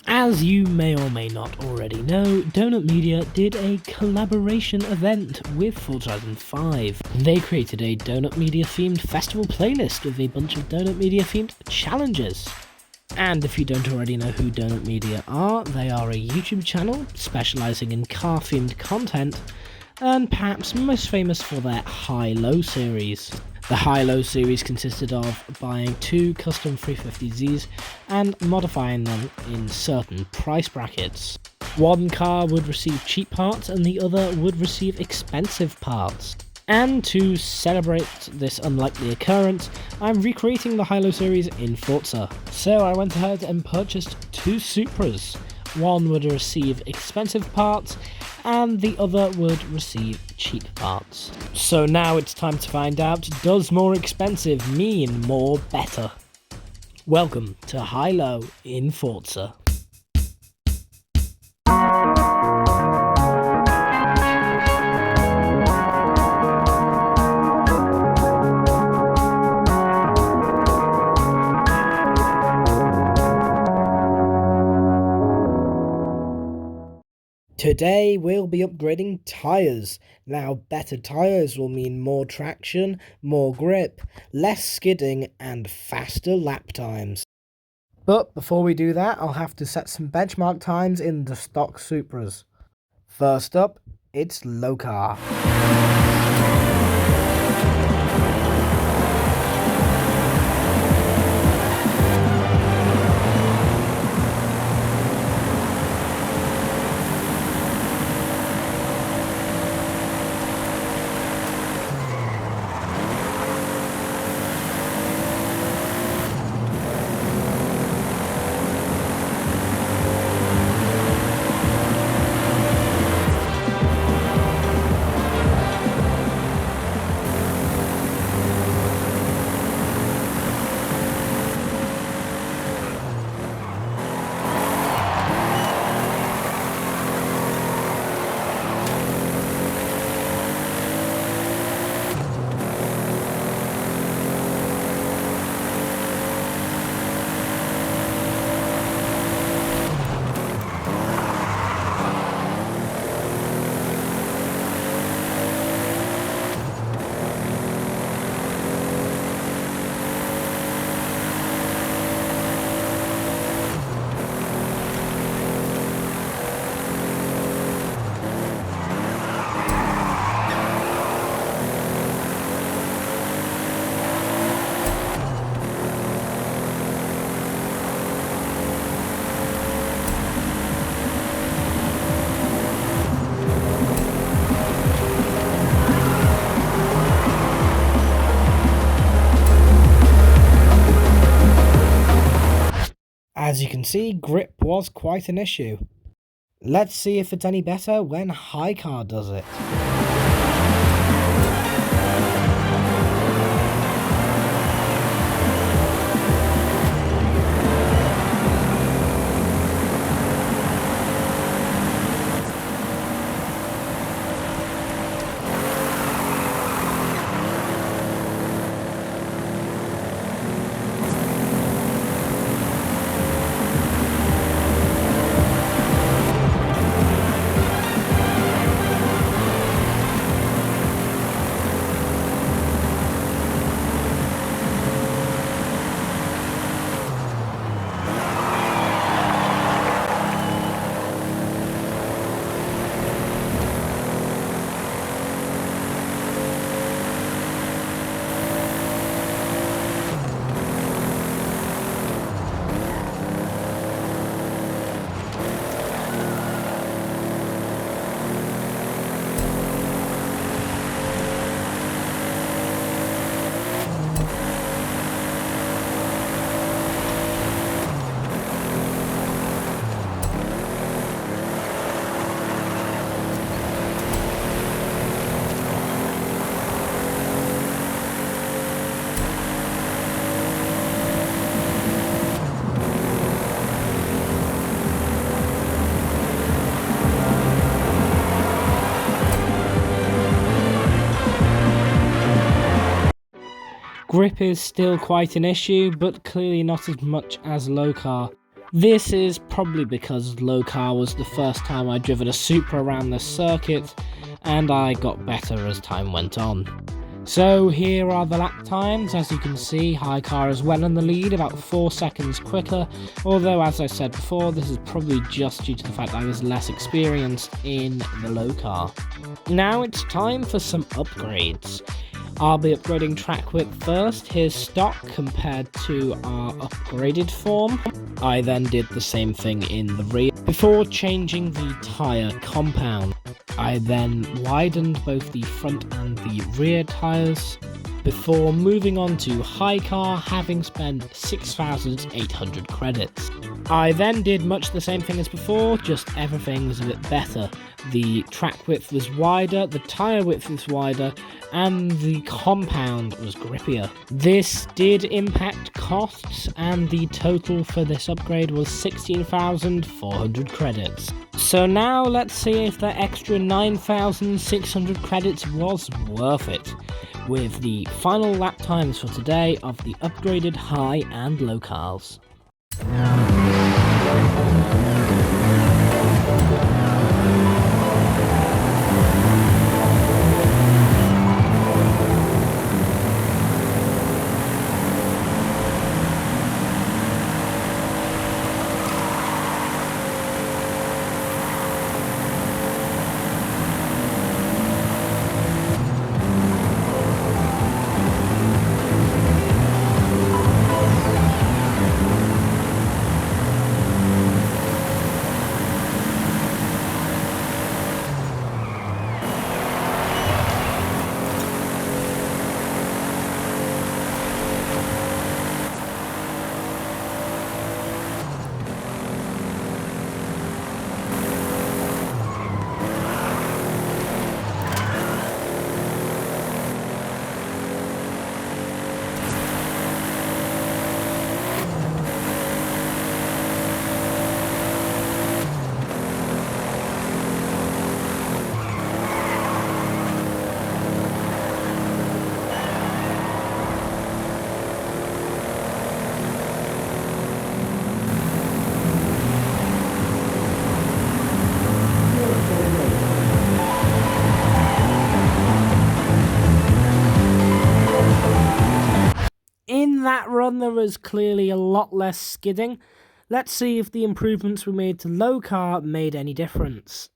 As you may or may not already know, Donut Media did a collaboration event with Forza Horizon 5. They created a Donut Media themed festival playlist with a bunch of Donut Media themed challenges. And if you don't already know who Donut Media are, they are a YouTube channel specialising in car themed content, and perhaps most famous for their High-Low series. The High-Low series consisted of buying 2 custom 350Zs and modifying them in certain price brackets. One car would receive cheap parts and the other would receive expensive parts. And to celebrate this unlikely occurrence, I'm recreating the High-Low series in Forza. So I went ahead and purchased 2 Supras. One would receive expensive parts, and the other would receive cheap parts. So now it's time to find out, does more expensive mean more better? Welcome to High-Low in Forza. Today we'll be upgrading tyres. Now better tyres will mean more traction, more grip, less skidding and faster lap times. But before we do that, I'll have to set some benchmark times in the stock Supras. First up, it's low car. As you can see, grip was quite an issue. Let's see if it's any better when high car does it. Grip is still quite an issue, but clearly not as much as low car. This is probably because low car was the first time I'd driven a Supra around this circuit, and I got better as time went on. So here are the lap times. As you can see, high car is well in the lead, about 4 seconds quicker, although as I said before, this is probably just due to the fact I was less experienced in the low car. Now it's time for some upgrades. I'll be upgrading track width first. Here's stock compared to our upgraded form. I then did the same thing in the rear before changing the tyre compound. I then widened both the front and the rear tyres before moving on to high car, having spent 6,800 credits. I then did much the same thing as before, just everything was a bit better. The track width was wider, the tyre width was wider, and the compound was grippier. This did impact costs, and the total for this upgrade was 16,400 credits. So now let's see if the extra 9,600 credits was worth it, with the final lap times for today of the upgraded high and low cars. In that run, there was clearly a lot less skidding. Let's see if the improvements we made to low car made any difference.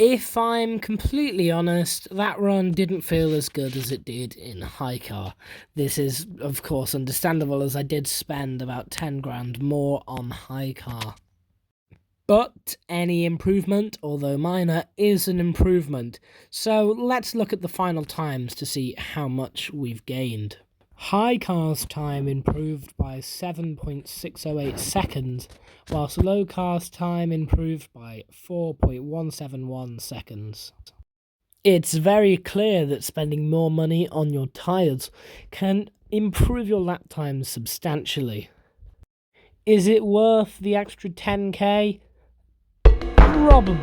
If I'm completely honest, that run didn't feel as good as it did in high car. This is, of course, understandable as I did spend about 10 grand more on high car. But any improvement, although minor, is an improvement. So let's look at the final times to see how much we've gained. High car's time improved by 7.608 seconds, whilst low car's time improved by 4.171 seconds. It's very clear that spending more money on your tyres can improve your lap times substantially. Is it worth the extra 10k? Probably.